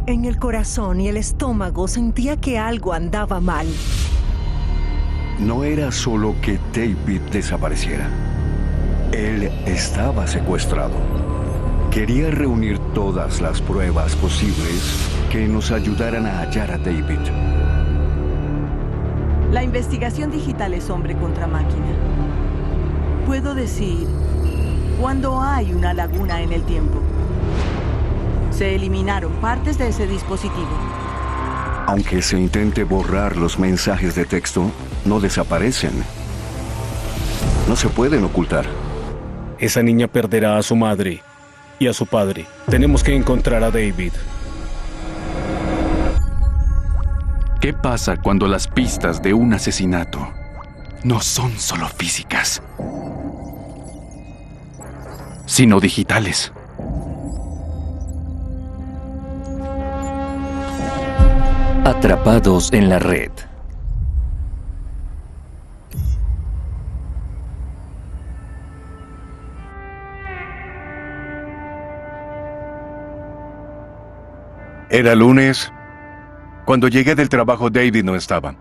En el corazón y el estómago sentía que algo andaba mal. No era solo que David desapareciera. Él estaba secuestrado. Quería reunir todas las pruebas posibles que nos ayudaran a hallar a David. La investigación digital es hombre contra máquina. Puedo decir, cuando hay una laguna en el tiempo. Se eliminaron partes de ese dispositivo. Aunque se intente borrar los mensajes de texto, no desaparecen. No se pueden ocultar. Esa niña perderá a su madre y a su padre. Tenemos que encontrar a David. ¿Qué pasa cuando las pistas de un asesinato no son solo físicas, sino digitales? Atrapados en la red. Era lunes. Cuando llegué del trabajo, David no estaba.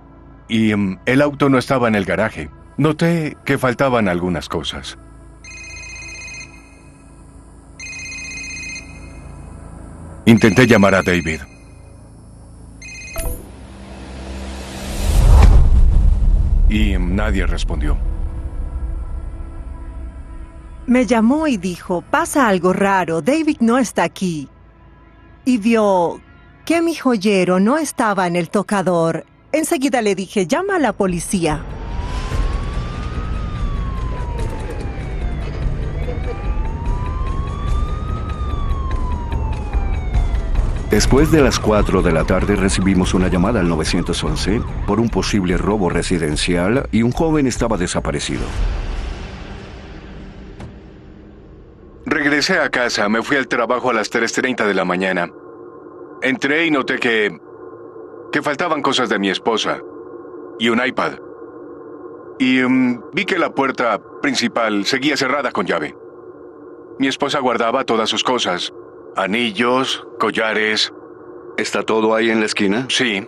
Y el auto no estaba en el garaje. Noté que faltaban algunas cosas. Intenté llamar a David. Y nadie respondió. Me llamó y dijo, pasa algo raro, David no está aquí. Y vio que mi joyero no estaba en el tocador. Enseguida le dije, llama a la policía. Después de las 4 de la tarde recibimos una llamada al 911 por un posible robo residencial y un joven estaba desaparecido. Regresé a casa, me fui al trabajo a las 3:30 de la mañana. Entré y noté que faltaban cosas de mi esposa y un iPad. Y vi que la puerta principal seguía cerrada con llave. Mi esposa guardaba todas sus cosas. Anillos, collares. ¿Está todo ahí en la esquina? Sí.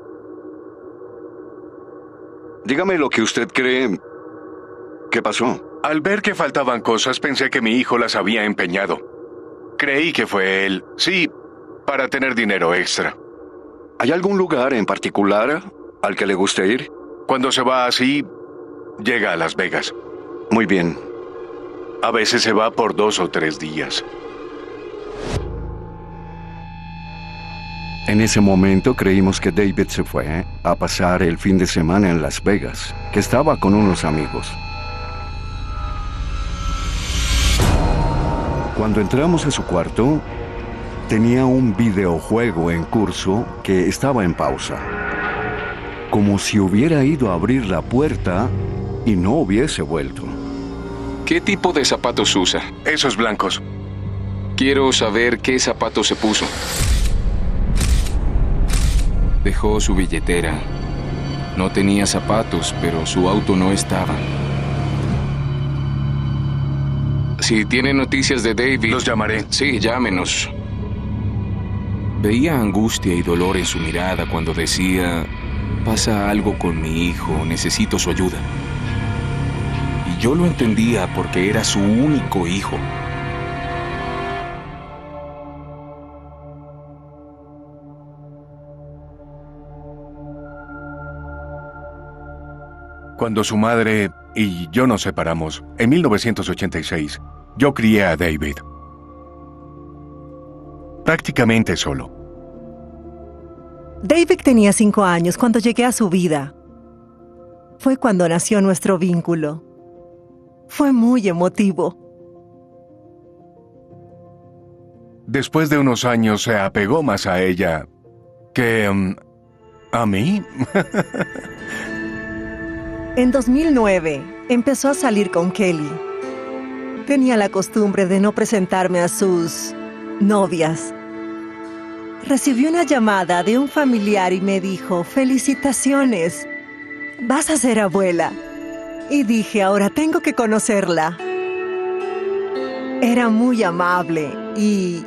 Dígame lo que usted cree. ¿Qué pasó? Al ver que faltaban cosas, pensé que mi hijo las había empeñado. Creí que fue él. Sí, para tener dinero extra. ¿Hay algún lugar en particular al que le guste ir? Cuando se va así, llega a Las Vegas. Muy bien. A veces se va por 2 o 3 días. En ese momento creímos que David se fue a pasar el fin de semana en Las Vegas, que estaba con unos amigos. Cuando entramos a su cuarto, tenía un videojuego en curso que estaba en pausa. Como si hubiera ido a abrir la puerta y no hubiese vuelto. ¿Qué tipo de zapatos usa? Esos blancos. Quiero saber qué zapatos se puso. Dejó su billetera. No tenía zapatos, pero su auto no estaba. Si tiene noticias de David... Los llamaré. Sí, llámenos. Veía angustia y dolor en su mirada cuando decía... Pasa algo con mi hijo, necesito su ayuda. Y yo lo entendía porque era su único hijo. Cuando su madre y yo nos separamos, en 1986, yo crié a David. Prácticamente solo. David tenía 5 años cuando llegué a su vida. Fue cuando nació nuestro vínculo. Fue muy emotivo. Después de unos años se apegó más a ella que a mí. En 2009, empezó a salir con Kelly. Tenía la costumbre de no presentarme a sus novias. Recibí una llamada de un familiar y me dijo, felicitaciones, vas a ser abuela. Y dije, ahora tengo que conocerla. Era muy amable y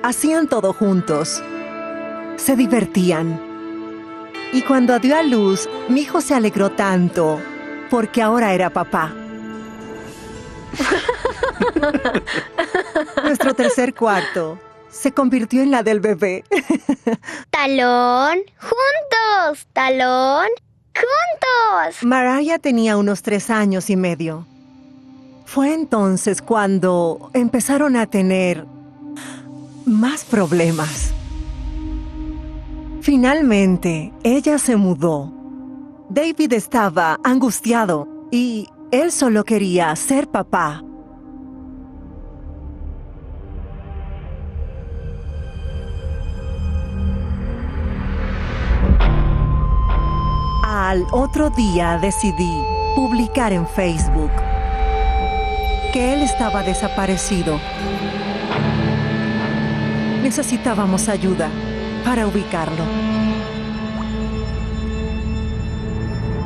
hacían todo juntos. se divertían. Y cuando dio a luz, mi hijo se alegró tanto porque ahora era papá. Nuestro tercer cuarto se convirtió en la del bebé. Talón, juntos, talón, juntos. Mariah tenía unos 3 años y medio. Fue entonces cuando empezaron a tener más problemas. Finalmente, ella se mudó. David estaba angustiado y él solo quería ser papá. Al otro día decidí publicar en Facebook que él estaba desaparecido. Necesitábamos ayuda para ubicarlo.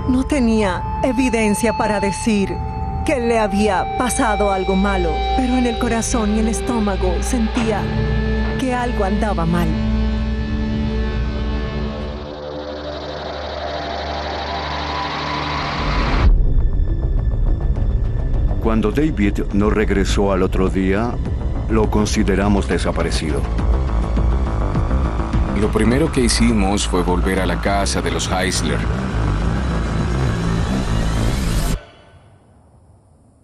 No tenía evidencia para decir que le había pasado algo malo, pero en el corazón y el estómago sentía que algo andaba mal. Cuando David no regresó al otro día, lo consideramos desaparecido. Lo primero que hicimos fue volver a la casa de los Heisler.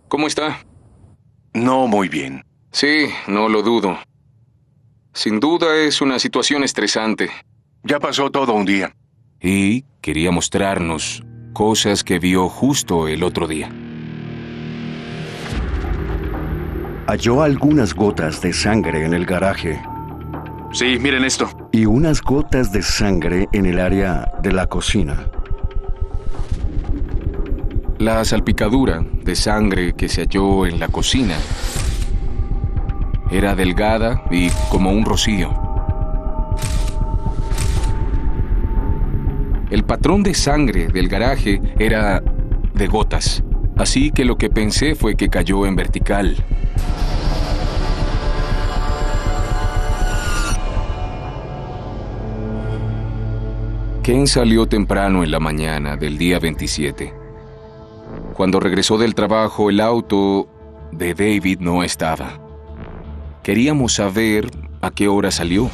¿Cómo está? No muy bien. Sí, no lo dudo. Sin duda es una situación estresante. Ya pasó todo un día. Y quería mostrarnos cosas que vio justo el otro día. Halló algunas gotas de sangre en el garaje Sí, miren esto. y unas gotas de sangre en el área de la cocina. La salpicadura de sangre que se halló en la cocina era delgada y como un rocío. El patrón de sangre del garaje era de gotas, así que lo que pensé fue que cayó en vertical. Ken salió temprano en la mañana del día 27. Cuando regresó del trabajo, el auto de David no estaba. Queríamos saber a qué hora salió.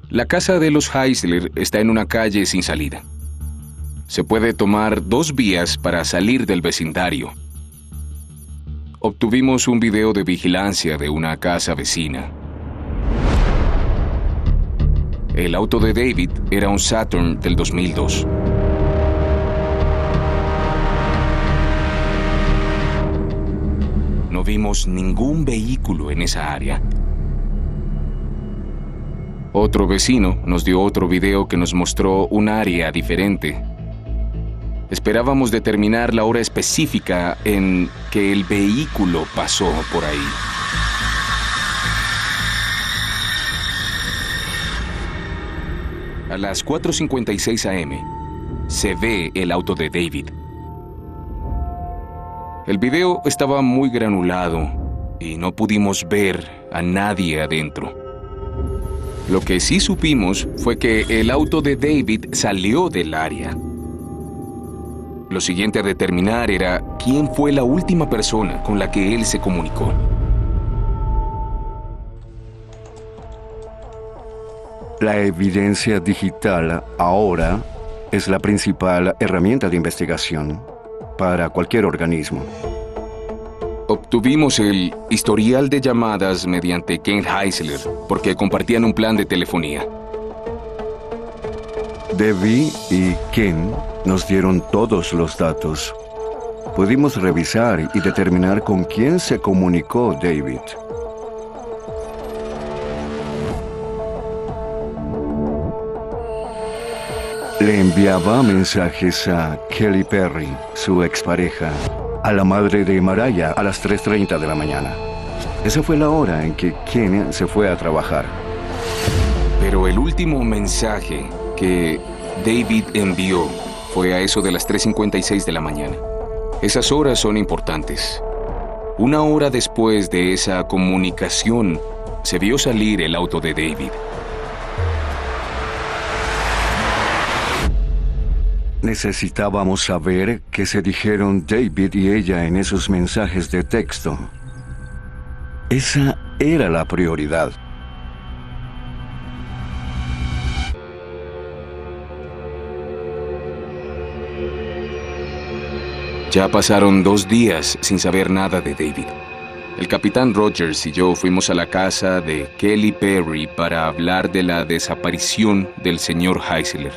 La casa de los Heisler está en una calle sin salida. Se puede tomar 2 vías para salir del vecindario. Obtuvimos un video de vigilancia de una casa vecina. El auto de David era un Saturn del 2002. No vimos ningún vehículo en esa área. Otro vecino nos dio otro video que nos mostró un área diferente. Esperábamos determinar la hora específica en que el vehículo pasó por ahí. A las 4:56 a.m. se ve el auto de David. El video estaba muy granulado y no pudimos ver a nadie adentro. Lo que sí supimos fue que el auto de David salió del área. Lo siguiente a determinar era quién fue la última persona con la que él se comunicó. La evidencia digital ahora es la principal herramienta de investigación para cualquier organismo. Obtuvimos el historial de llamadas mediante Ken Heisler porque compartían un plan de telefonía. Debbie y Ken nos dieron todos los datos. Pudimos revisar y determinar con quién se comunicó David. Le enviaba mensajes a Kelly Perry, su expareja, a la madre de Mariah a las 3:30 de la mañana. Esa fue la hora en que Ken se fue a trabajar. Pero el último mensaje que David envió fue a eso de las 3:56 de la mañana. Esas horas son importantes. Una hora después de esa comunicación, se vio salir el auto de David. Necesitábamos saber qué se dijeron David y ella en esos mensajes de texto. Esa era la prioridad. Ya pasaron 2 días sin saber nada de David. El capitán Rogers y yo fuimos a la casa de Kelly Perry para hablar de la desaparición del señor Heisler.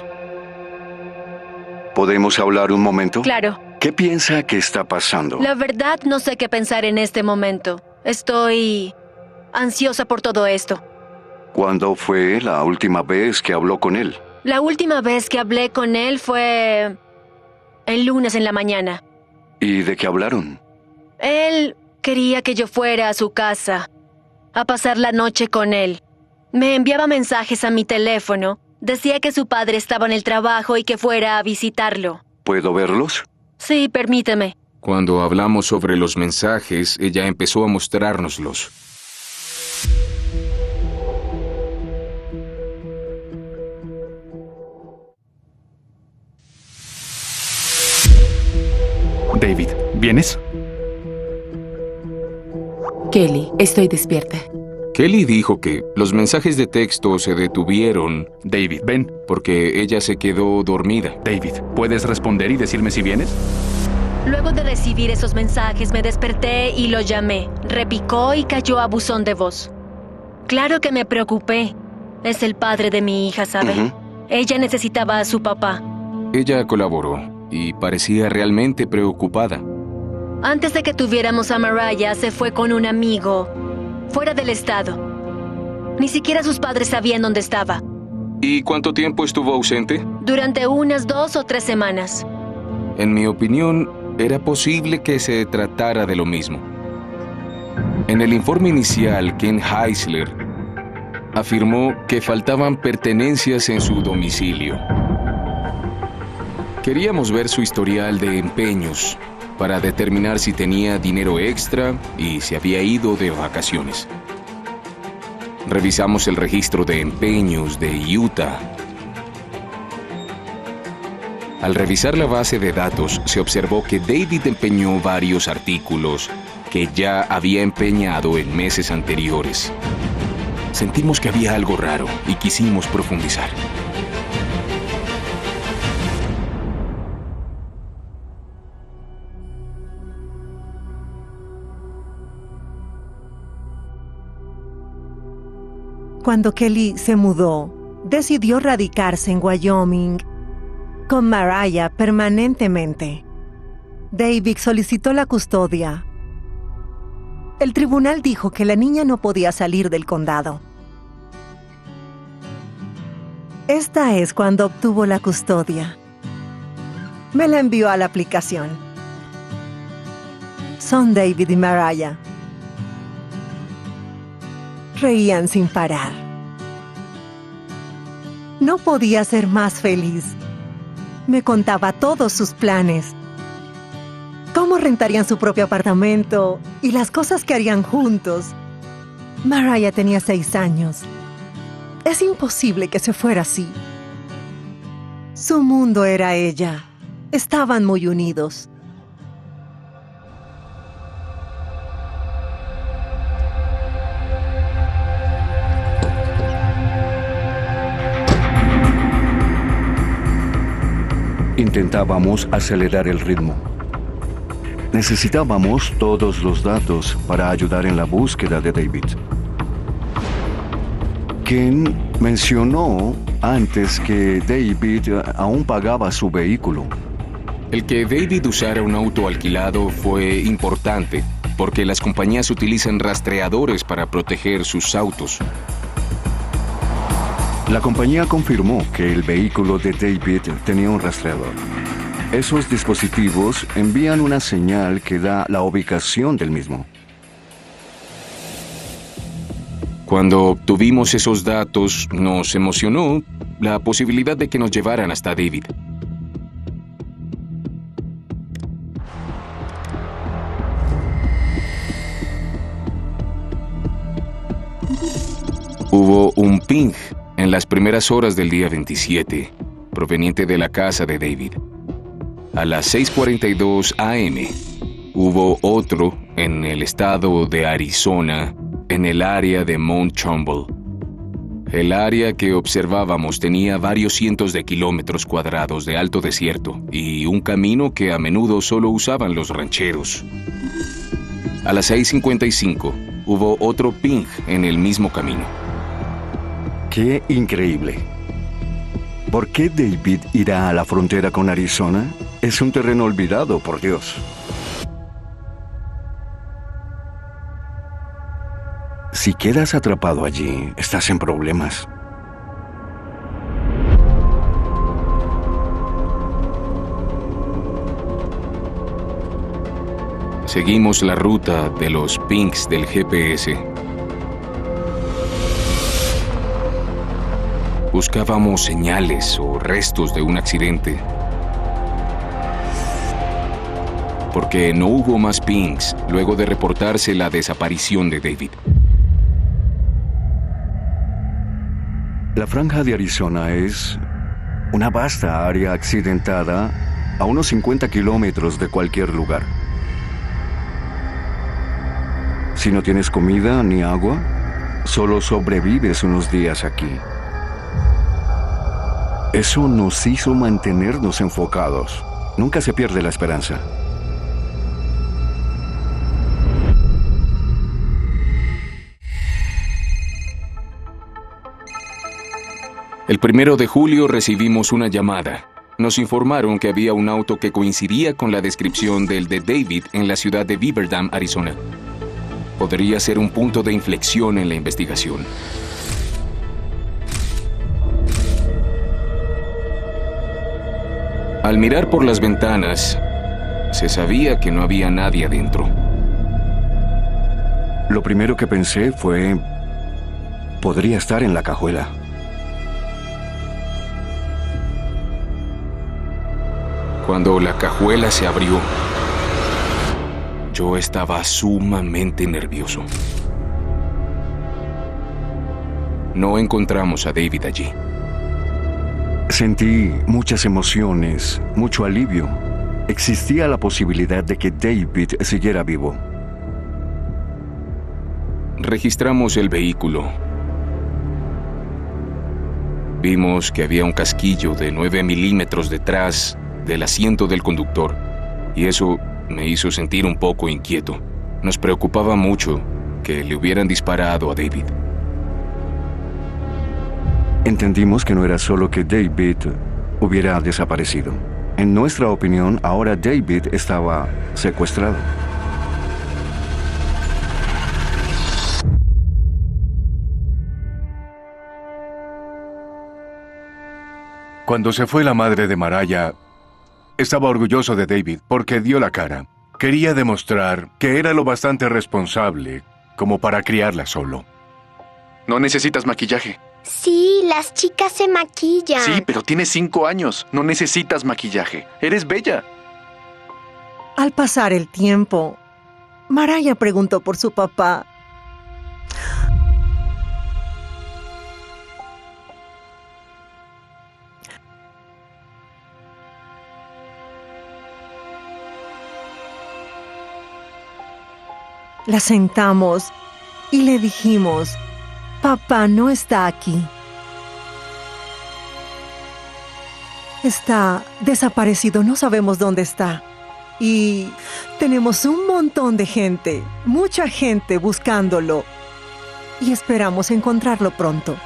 ¿Podemos hablar un momento? Claro. ¿Qué piensa que está pasando? La verdad, no sé qué pensar en este momento. Estoy ansiosa por todo esto. ¿Cuándo fue la última vez que habló con él? La última vez que hablé con él fue el lunes en la mañana. ¿Y de qué hablaron? Él quería que yo fuera a su casa a pasar la noche con él. Me enviaba mensajes a mi teléfono. Decía que su padre estaba en el trabajo y que fuera a visitarlo. ¿Puedo verlos? Sí, permíteme. Cuando hablamos sobre los mensajes, ella empezó a mostrárnoslos. David, ¿vienes? Kelly, estoy despierta. Kelly dijo que los mensajes de texto se detuvieron. David, ven. Porque ella se quedó dormida. David, ¿puedes responder y decirme si vienes? Luego de recibir esos mensajes, me desperté y lo llamé. Repicó y cayó a buzón de voz. Claro que me preocupé. Es el padre de mi hija, ¿sabe? Ella necesitaba a su papá. Ella colaboró y parecía realmente preocupada. Antes de que tuviéramos a Mariah, se fue con un amigo fuera del estado. Ni siquiera sus padres sabían dónde estaba. ¿Y cuánto tiempo estuvo ausente? Durante unas 2 o 3 semanas. En mi opinión, era posible que se tratara de lo mismo. En el informe inicial, Ken Heisler afirmó que faltaban pertenencias en su domicilio. Queríamos ver su historial de empeños para determinar si tenía dinero extra y si había ido de vacaciones. Revisamos el registro de empeños de Utah. Al revisar la base de datos, se observó que David empeñó varios artículos que ya había empeñado en meses anteriores. Sentimos que había algo raro y quisimos profundizar. Cuando Kelly se mudó, decidió radicarse en Wyoming con Mariah permanentemente. David solicitó la custodia. El tribunal dijo que la niña no podía salir del condado. Esta es cuando obtuvo la custodia. Me la envió a la aplicación. Son David y Mariah. Reían sin parar. No podía ser más feliz. Me contaba todos sus planes. Cómo rentarían su propio apartamento y las cosas que harían juntos. Mariah tenía 6 años. Es imposible que se fuera así. Su mundo era ella. Estaban muy unidos. Intentábamos acelerar el ritmo. Necesitábamos todos los datos para ayudar en la búsqueda de David. Ken mencionó antes que David aún pagaba su vehículo. El que David usara un auto alquilado fue importante, porque las compañías utilizan rastreadores para proteger sus autos. La compañía confirmó que el vehículo de David tenía un rastreador. Esos dispositivos envían una señal que da la ubicación del mismo. Cuando obtuvimos esos datos, nos emocionó la posibilidad de que nos llevaran hasta David. Hubo un ping en las primeras horas del día 27, proveniente de la casa de David. A las 6:42 a.m., hubo otro en el estado de Arizona, en el área de Mount Trumbull. El área que observábamos tenía varios cientos de kilómetros cuadrados de alto desierto y un camino que a menudo solo usaban los rancheros. A las 6:55 hubo otro ping en el mismo camino. ¡Qué increíble! ¿Por qué David irá a la frontera con Arizona? Es un terreno olvidado, por Dios. Si quedas atrapado allí, estás en problemas. Seguimos la ruta de los pings del GPS. Buscábamos señales o restos de un accidente. Porque no hubo más pings luego de reportarse la desaparición de David. La franja de Arizona es una vasta área accidentada a unos 50 kilómetros de cualquier lugar. Si no tienes comida ni agua, solo sobrevives unos días aquí. Eso nos hizo mantenernos enfocados. Nunca se pierde la esperanza. El 1 de julio recibimos una llamada. Nos informaron que había un auto que coincidía con la descripción del de David en la ciudad de Beaver Dam, Arizona. Podría ser un punto de inflexión en la investigación. Al mirar por las ventanas, se sabía que no había nadie adentro. Lo primero que pensé fue... podría estar en la cajuela. Cuando la cajuela se abrió, yo estaba sumamente nervioso. No encontramos a David allí. Sentí muchas emociones, mucho alivio. Existía la posibilidad de que David siguiera vivo. Registramos el vehículo. Vimos que había un casquillo de 9 milímetros detrás del asiento del conductor, y eso me hizo sentir un poco inquieto. Nos preocupaba mucho que le hubieran disparado a David. Entendimos que no era solo que David hubiera desaparecido. En nuestra opinión, ahora David estaba secuestrado. Cuando se fue la madre de Mariah, estaba orgulloso de David porque dio la cara. Quería demostrar que era lo bastante responsable como para criarla solo. No necesitas maquillaje. Sí, las chicas se maquillan. Sí, pero tienes 5 años. No necesitas maquillaje. Eres bella. Al pasar el tiempo, Mariah preguntó por su papá. La sentamos y le dijimos, papá no está aquí. Está desaparecido, no sabemos dónde está. Y tenemos un montón de gente, mucha gente buscándolo. Y esperamos encontrarlo pronto.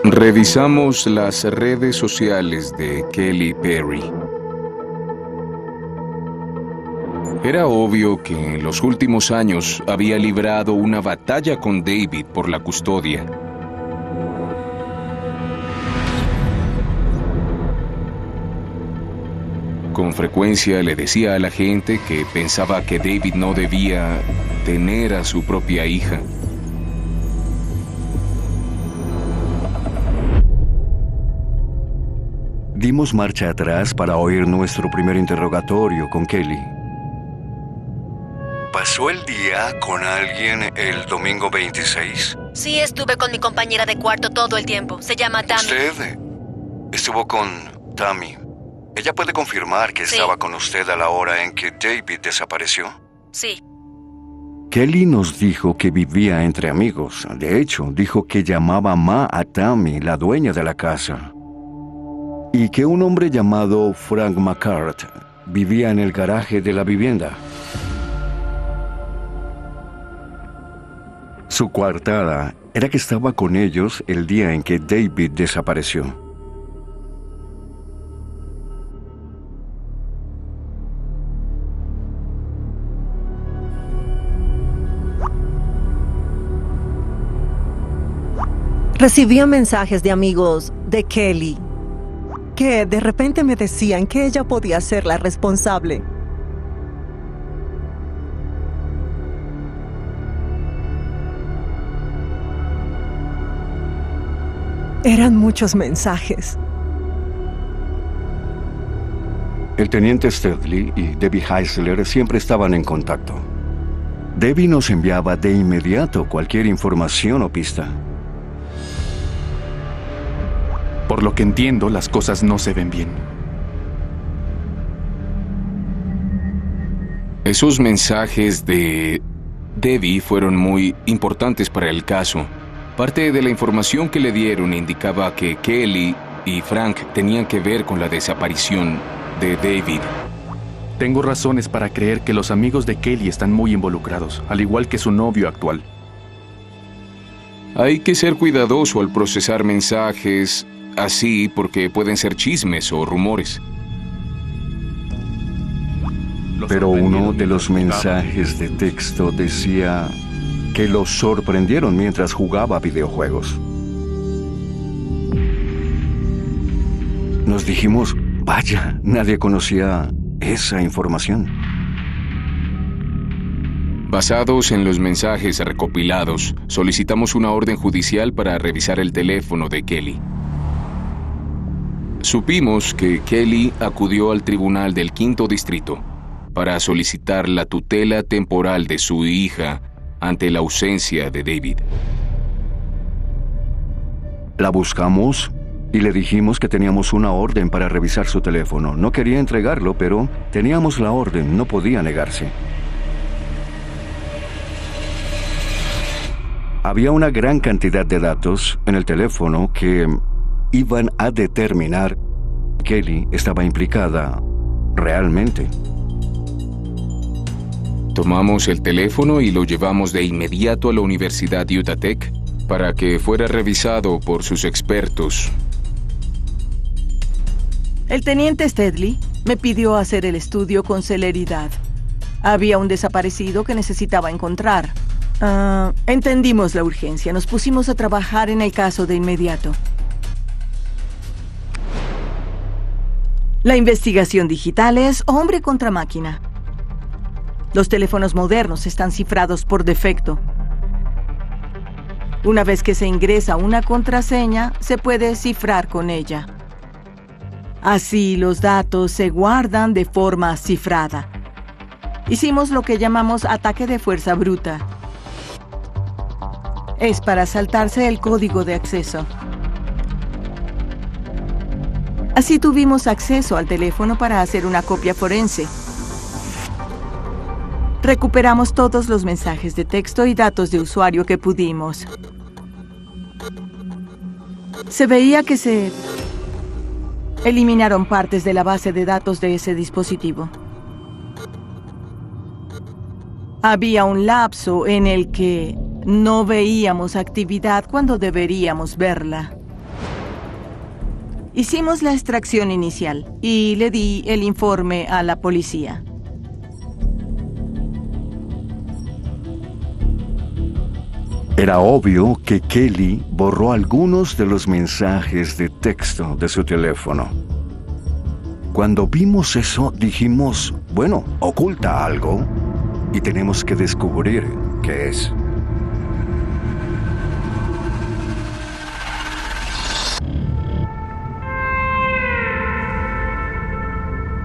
Revisamos las redes sociales de Kelly Perry. Era obvio que en los últimos años había librado una batalla con David por la custodia. Con frecuencia le decía a la gente que pensaba que David no debía tener a su propia hija. dimos marcha atrás para oír nuestro primer interrogatorio con Kelly. ¿Pasó el día con alguien el domingo 26? Sí, estuve con mi compañera de cuarto todo el tiempo. Se llama Tammy. ¿Usted estuvo con Tammy? ¿Ella puede confirmar que estaba con usted a la hora en que David desapareció? Sí. Kelly nos dijo que vivía entre amigos. De hecho, dijo que llamaba Ma a Tammy, la dueña de la casa. Y que un hombre llamado Frank McCart vivía en el garaje de la vivienda. Su coartada era que estaba con ellos el día en que David desapareció. Recibía mensajes de amigos de Kelly que de repente me decían que ella podía ser la responsable. Eran muchos mensajes. El teniente Studley y Debbie Heisler siempre estaban en contacto. Debbie nos enviaba de inmediato cualquier información o pista. Por lo que entiendo, las cosas no se ven bien. Esos mensajes de Debbie fueron muy importantes para el caso. Parte de la información que le dieron indicaba que Kelly y Frank tenían que ver con la desaparición de David. Tengo razones para creer que los amigos de Kelly están muy involucrados, al igual que su novio actual. Hay que ser cuidadoso al procesar mensajes así porque pueden ser chismes o rumores. Pero uno de los mensajes de texto decía que los sorprendieron mientras jugaba videojuegos. Nos dijimos, vaya, nadie conocía esa información. Basados en los mensajes recopilados, solicitamos una orden judicial para revisar el teléfono de Kelly. Supimos que Kelly acudió al tribunal del 5º distrito para solicitar la tutela temporal de su hija ante la ausencia de David. La buscamos y le dijimos que teníamos una orden para revisar su teléfono. No quería entregarlo, pero teníamos la orden, no podía negarse. Había una gran cantidad de datos en el teléfono que iban a determinar que Kelly estaba implicada realmente. Tomamos el teléfono y lo llevamos de inmediato a la Universidad Utah Tech para que fuera revisado por sus expertos. El teniente Studley me pidió hacer el estudio con celeridad. Había un desaparecido que necesitaba encontrar. Entendimos la urgencia. Nos pusimos a trabajar en el caso de inmediato. La investigación digital es hombre contra máquina. Los teléfonos modernos están cifrados por defecto. Una vez que se ingresa una contraseña, se puede cifrar con ella. Así, los datos se guardan de forma cifrada. Hicimos lo que llamamos ataque de fuerza bruta. Es para saltarse el código de acceso. Así tuvimos acceso al teléfono para hacer una copia forense. Recuperamos todos los mensajes de texto y datos de usuario que pudimos. Se veía que se eliminaron partes de la base de datos de ese dispositivo. Había un lapso en el que no veíamos actividad cuando deberíamos verla. Hicimos la extracción inicial y le di el informe a la policía. Era obvio que Kelly borró algunos de los mensajes de texto de su teléfono. Cuando vimos eso, dijimos, bueno, oculta algo y tenemos que descubrir qué es.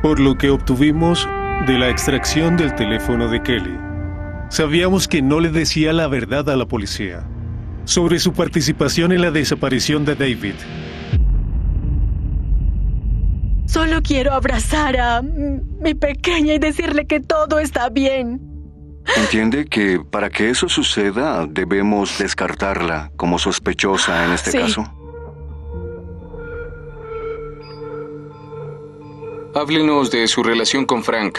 Por lo que obtuvimos de la extracción del teléfono de Kelly, sabíamos que no le decía la verdad a la policía sobre su participación en la desaparición de David. Solo quiero abrazar a mi pequeña y decirle que todo está bien. Entiende que para que eso suceda debemos descartarla como sospechosa en este caso. Háblenos de su relación con Frank.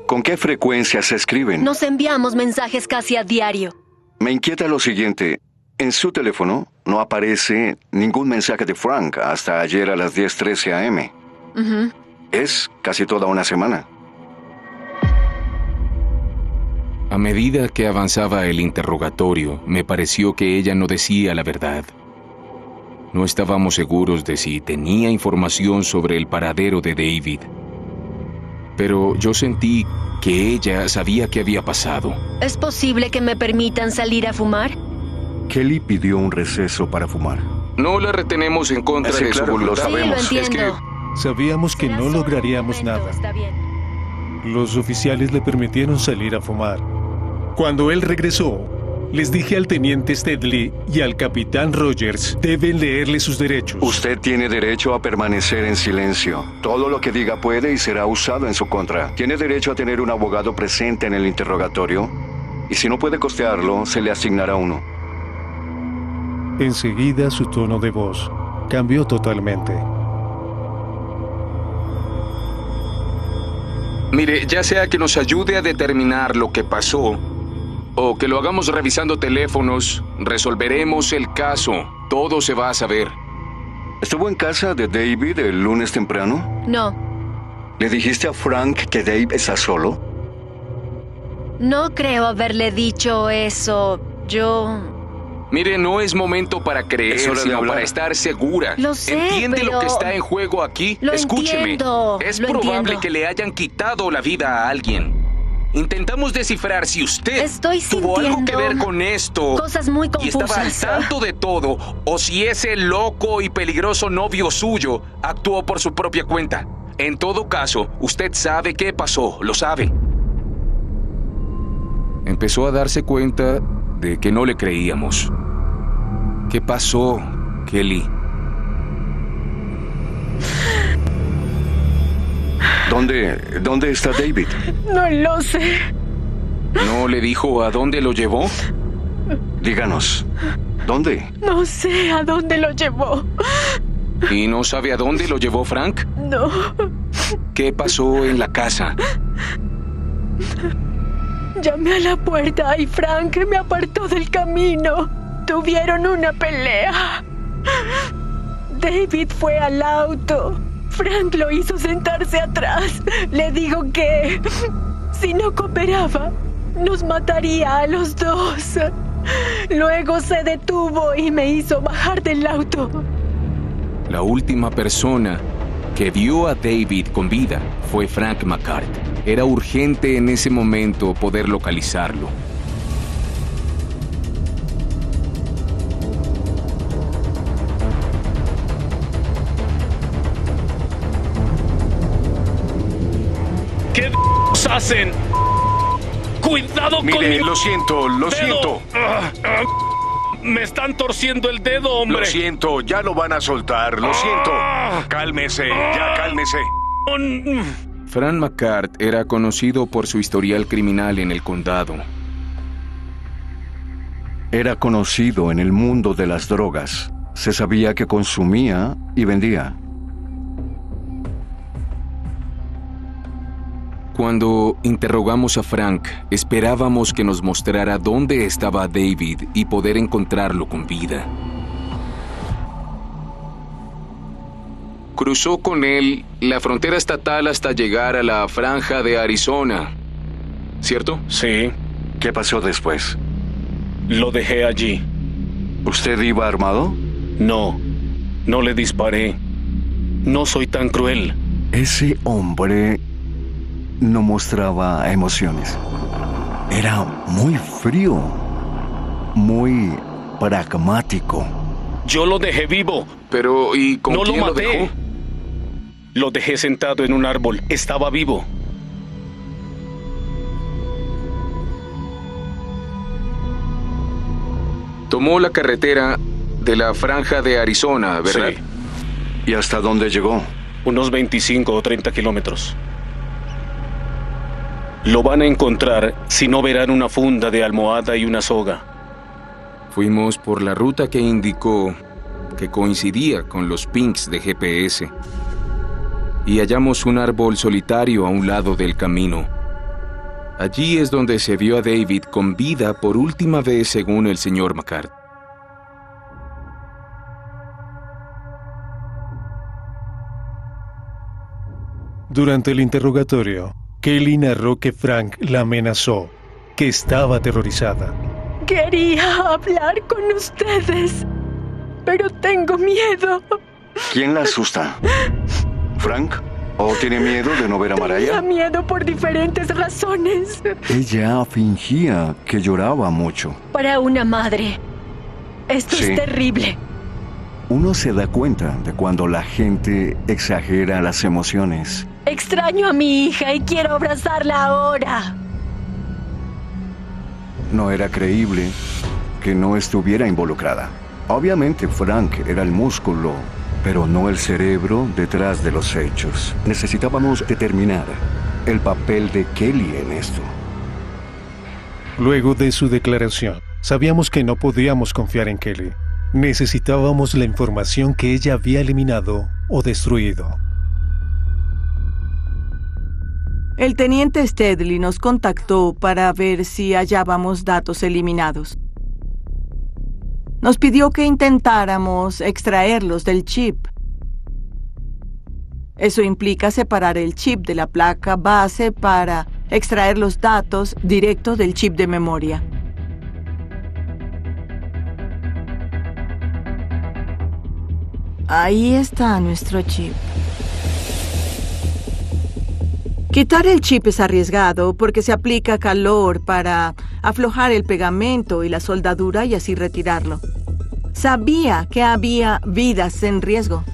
¿Con qué frecuencia se escriben? Nos enviamos mensajes casi a diario. Me inquieta lo siguiente. En su teléfono no aparece ningún mensaje de Frank hasta ayer a las 10:13 a.m. Es casi toda una semana. A medida que avanzaba el interrogatorio, me pareció que ella no decía la verdad. No estábamos seguros de si tenía información sobre el paradero de David. Pero yo sentí que ella sabía qué había pasado. ¿Es posible que me permitan salir a fumar? Kelly pidió un receso para fumar. No la retenemos en contra de su voluntad. Lo sabemos. Sí, lo entiendo. Sabíamos que no lograríamos nada. Los oficiales le permitieron salir a fumar. Cuando él regresó, les dije al teniente Steadley y al capitán Rogers, deben leerle sus derechos. Usted tiene derecho a permanecer en silencio. Todo lo que diga puede y será usado en su contra. Tiene derecho a tener un abogado presente en el interrogatorio. Y si no puede costearlo, se le asignará uno. Enseguida su tono de voz cambió totalmente. Mire, ya sea que nos ayude a determinar lo que pasó, o que lo hagamos revisando teléfonos, resolveremos el caso. Todo se va a saber. ¿Estuvo en casa de David el lunes temprano? No. ¿Le dijiste a Frank que Dave está solo? No creo haberle dicho eso. Mire, no es momento para creer, sino para estar segura. Lo sé, ¿Entiende pero lo que está en juego aquí? Lo Escúcheme. entiendo, Es lo probable entiendo. que le hayan quitado la vida a alguien. Intentamos descifrar si usted tuvo algo que ver con esto cosas muy y estaba al confusas. tanto de todo, o si ese loco y peligroso novio suyo actuó por su propia cuenta. En todo caso, usted sabe qué pasó, lo sabe. Empezó a darse cuenta de que no le creíamos. ¿Qué pasó, Kelly? ¿Dónde está David? No lo sé. ¿No le dijo a dónde lo llevó? Díganos, ¿dónde? No sé a dónde lo llevó. ¿Y no sabe a dónde lo llevó Frank? No. ¿Qué pasó en la casa? Llamé a la puerta y Frank me apartó del camino. Tuvieron una pelea. David fue al auto. Frank lo hizo sentarse atrás. Le dijo que si no cooperaba, nos mataría a los dos. Luego se detuvo y me hizo bajar del auto. La última persona que vio a David con vida fue Frank McCart. Era urgente en ese momento poder localizarlo. ¿Qué hacen? ¡Cuidado con mi... Mire, lo siento. dedo! Me están torciendo el dedo, hombre. Lo siento, ya lo van a soltar, lo siento. Cálmese, ya cálmese. Frank McCart era conocido por su historial criminal en el condado. Era conocido en el mundo de las drogas. Se sabía que consumía y vendía. Cuando interrogamos a Frank, esperábamos que nos mostrara dónde estaba David y poder encontrarlo con vida. Cruzó con él la frontera estatal hasta llegar a la franja de Arizona, ¿cierto? Sí. ¿Qué pasó después? Lo dejé allí. ¿Usted iba armado? No le disparé. No soy tan cruel. Ese hombre no mostraba emociones. Era muy frío, muy pragmático. Yo lo dejé vivo. Pero, ¿y con no quién lo maté? lo dejó? Lo dejé sentado en un árbol. Estaba vivo. Tomó la carretera de la franja de Arizona, ¿verdad? Sí. ¿Y hasta dónde llegó? Unos 25 o 30 kilómetros. Lo van a encontrar si no verán una funda de almohada y una soga. Fuimos por la ruta que indicó, que coincidía con los pings de GPS. Y hallamos un árbol solitario a un lado del camino. Allí es donde se vio a David con vida por última vez, según el señor McCart. Durante el interrogatorio, Kelly narró que Frank la amenazó, que estaba aterrorizada. Quería hablar con ustedes, pero tengo miedo. ¿Quién la asusta? ¿Frank? ¿O tiene miedo de no ver a Mariah? Tenía miedo por diferentes razones. Ella fingía que lloraba mucho. Para una madre, esto Sí. es terrible. Uno se da cuenta de cuando la gente exagera las emociones. Extraño a mi hija y quiero abrazarla ahora. No era creíble que no estuviera involucrada. Obviamente Frank era el músculo, pero no el cerebro detrás de los hechos. Necesitábamos determinar el papel de Kelly en esto. Luego de su declaración, sabíamos que no podíamos confiar en Kelly. Necesitábamos la información que ella había eliminado o destruido. El teniente Stedley nos contactó para ver si hallábamos datos eliminados. Nos pidió que intentáramos extraerlos del chip. Eso implica separar el chip de la placa base para extraer los datos directo del chip de memoria. Ahí está nuestro chip. Quitar el chip es arriesgado porque se aplica calor para aflojar el pegamento y la soldadura y así retirarlo. Sabía que había vidas en riesgo.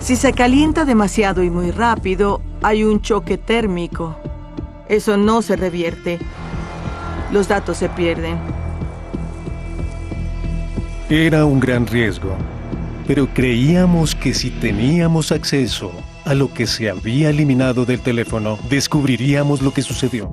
Si se calienta demasiado y muy rápido, hay un choque térmico. Eso no se revierte. Los datos se pierden. Era un gran riesgo, pero creíamos que si teníamos acceso a lo que se había eliminado del teléfono, descubriríamos lo que sucedió.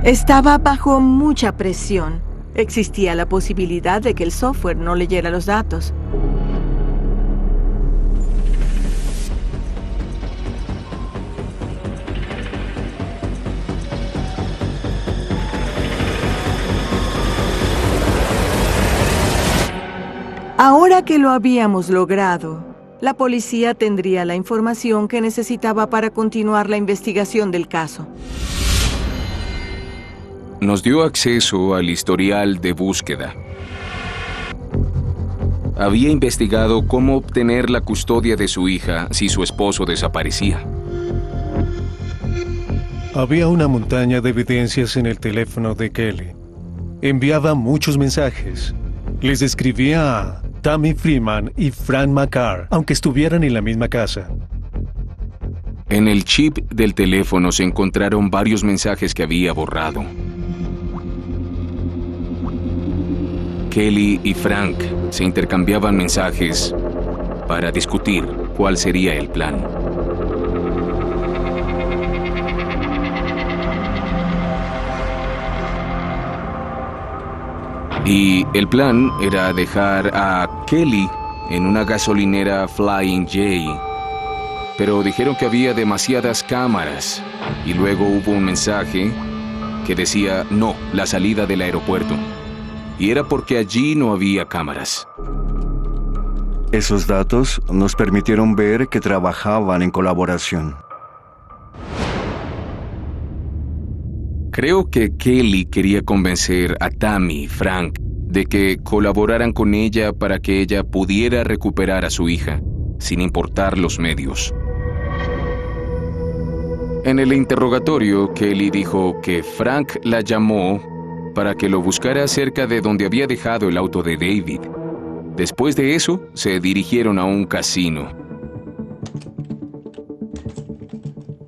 Estaba bajo mucha presión. Existía la posibilidad de que el software no leyera los datos. Ahora que lo habíamos logrado, la policía tendría la información que necesitaba para continuar la investigación del caso. Nos dio acceso al historial de búsqueda. Había investigado cómo obtener la custodia de su hija si su esposo desaparecía. Había una montaña de evidencias en el teléfono de Kelly. Enviaba muchos mensajes. Les escribía a Tammy Freeman y Frank McCart, aunque estuvieran en la misma casa. En el chip del teléfono se encontraron varios mensajes que había borrado. Kelly y Frank se intercambiaban mensajes para discutir cuál sería el plan. Y el plan era dejar a Kelly en una gasolinera Flying J. Pero dijeron que había demasiadas cámaras. Y luego hubo un mensaje que decía no, la salida del aeropuerto. Y era porque allí no había cámaras. Esos datos nos permitieron ver que trabajaban en colaboración. Creo que Kelly quería convencer a Tammy y Frank de que colaboraran con ella para que ella pudiera recuperar a su hija, sin importar los medios. En el interrogatorio, Kelly dijo que Frank la llamó para que lo buscara cerca de donde había dejado el auto de David. Después de eso, se dirigieron a un casino.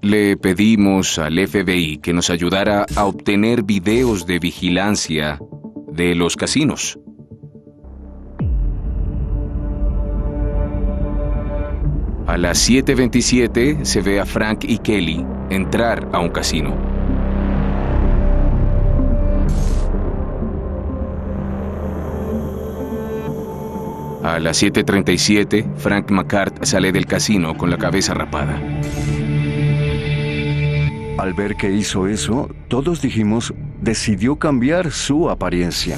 Le pedimos al FBI que nos ayudara a obtener videos de vigilancia de los casinos. A las 7:27 se ve a Frank y Kelly entrar a un casino. A las 7:37, Frank McCart sale del casino con la cabeza rapada. Al ver que hizo eso, todos dijimos, decidió cambiar su apariencia,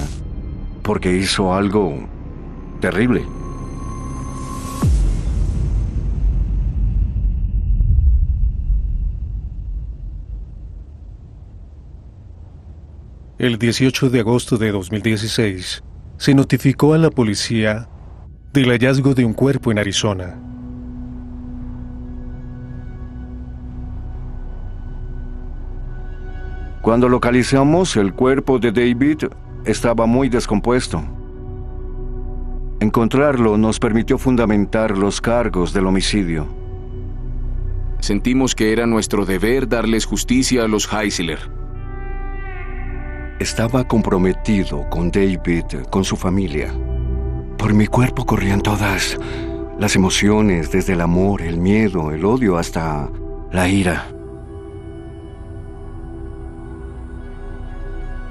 porque hizo algo terrible. El 18 de agosto de 2016, se notificó a la policía del hallazgo de un cuerpo en Arizona. Cuando localizamos el cuerpo de David, estaba muy descompuesto. Encontrarlo nos permitió fundamentar los cargos del homicidio. Sentimos que era nuestro deber darles justicia a los Heisler. Estaba comprometido con David, con su familia. Por mi cuerpo corrían todas las emociones, desde el amor, el miedo, el odio, hasta la ira.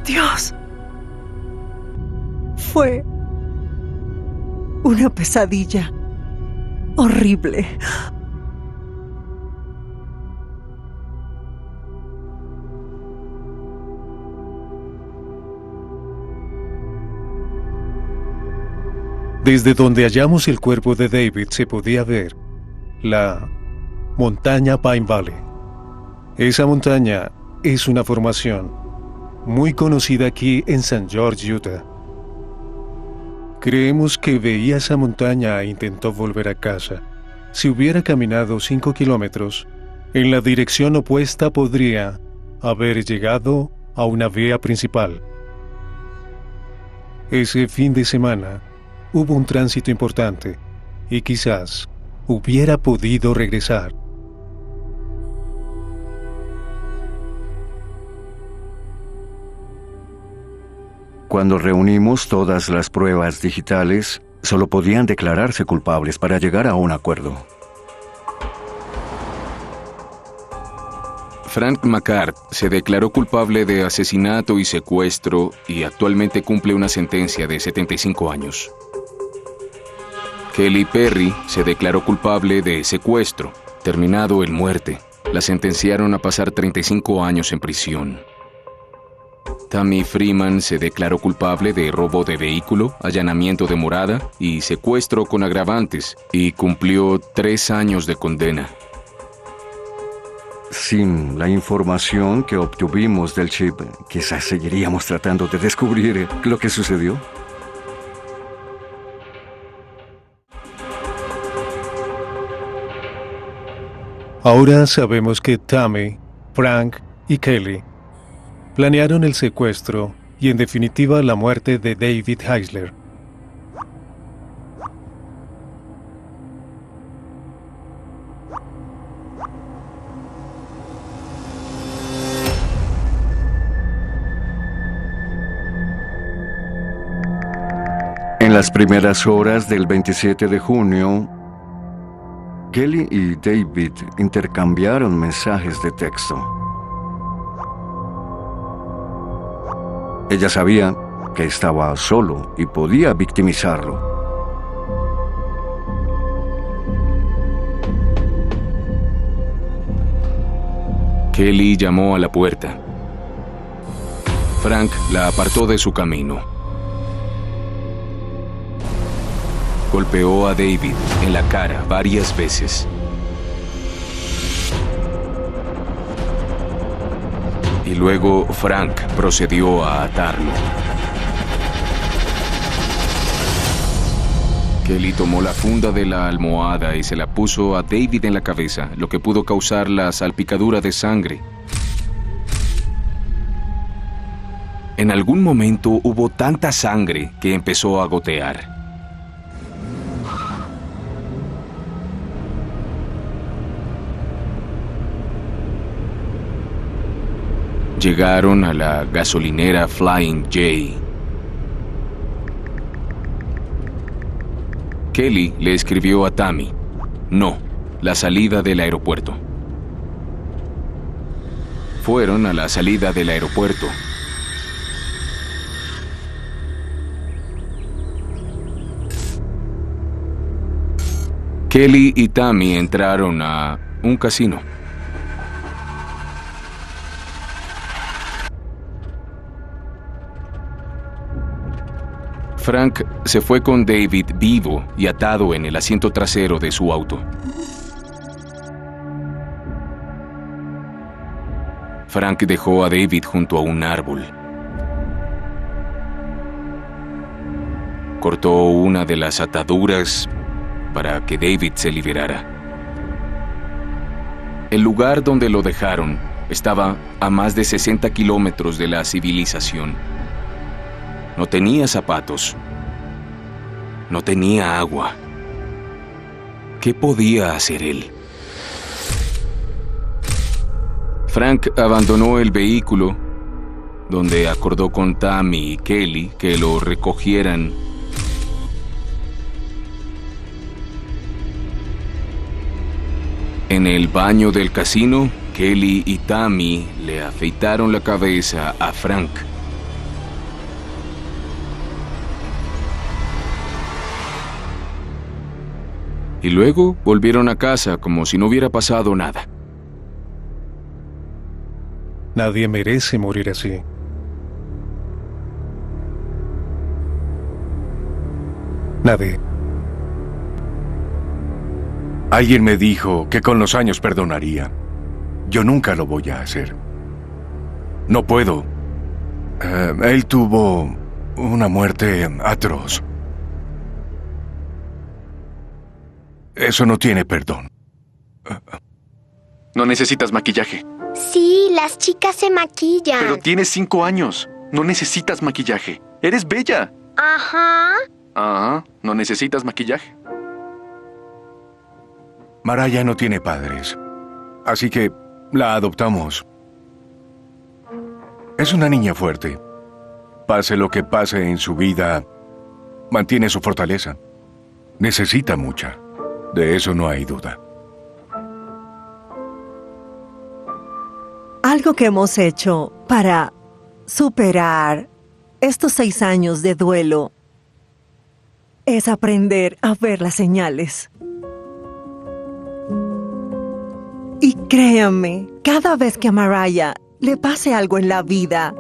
Dios. Fue una pesadilla horrible. Desde donde hallamos el cuerpo de David se podía ver la montaña Pine Valley. Esa montaña es una formación muy conocida aquí en St. George, Utah. Creemos que veía esa montaña e intentó volver a casa. Si hubiera caminado 5 kilómetros, en la dirección opuesta podría haber llegado a una vía principal. Ese fin de semana hubo un tránsito importante y quizás hubiera podido regresar. Cuando reunimos todas las pruebas digitales, solo podían declararse culpables para llegar a un acuerdo. Frank McCart se declaró culpable de asesinato y secuestro y actualmente cumple una sentencia de 75 años. Kelly Perry se declaró culpable de secuestro, terminado en muerte. La sentenciaron a pasar 35 años en prisión. Tammy Freeman se declaró culpable de robo de vehículo, allanamiento de morada y secuestro con agravantes y cumplió 3 años de condena. Sin la información que obtuvimos del chip, quizás seguiríamos tratando de descubrir lo que sucedió. Ahora sabemos que Tammy, Frank y Kelly planearon el secuestro y en definitiva la muerte de David Heisler. En las primeras horas del 27 de junio, Kelly y David intercambiaron mensajes de texto. Ella sabía que estaba solo y podía victimizarlo. Kelly llamó a la puerta. Frank la apartó de su camino. Golpeó a David en la cara varias veces. Y luego Frank procedió a atarlo. Kelly tomó la funda de la almohada y se la puso a David en la cabeza, lo que pudo causar la salpicadura de sangre. En algún momento hubo tanta sangre que empezó a gotear. Llegaron a la gasolinera Flying J. Kelly le escribió a Tammy: no, la salida del aeropuerto. Fueron a la salida del aeropuerto. Kelly y Tammy entraron a un casino. Frank se fue con David vivo y atado en el asiento trasero de su auto. Frank dejó a David junto a un árbol. Cortó una de las ataduras para que David se liberara. El lugar donde lo dejaron estaba a más de 60 kilómetros de la civilización. No tenía zapatos. No tenía agua. ¿Qué podía hacer él? Frank abandonó el vehículo, donde acordó con Tammy y Kelly que lo recogieran. En el baño del casino, Kelly y Tammy le afeitaron la cabeza a Frank. Y luego volvieron a casa como si no hubiera pasado nada. Nadie merece morir así. Nadie. Alguien me dijo que con los años perdonaría. Yo nunca lo voy a hacer. No puedo. Él tuvo una muerte atroz. Eso no tiene perdón. No necesitas maquillaje. Sí, las chicas se maquillan. Pero tienes 5 años. No necesitas maquillaje. Eres bella. Ajá. Ajá. No necesitas maquillaje. Mariah no tiene padres, así que la adoptamos. Es una niña fuerte. Pase lo que pase en su vida, mantiene su fortaleza. Necesita mucha. De eso no hay duda. Algo que hemos hecho para superar estos 6 años de duelo es aprender a ver las señales. Y créanme, cada vez que a Mariah le pase algo en la vida,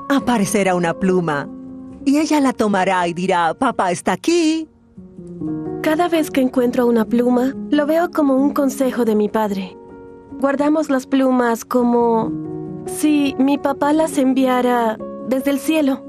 aparecerá una pluma y ella la tomará y dirá: papá está aquí. Cada vez que encuentro una pluma, lo veo como un consejo de mi padre. Guardamos las plumas como si mi papá las enviara desde el cielo.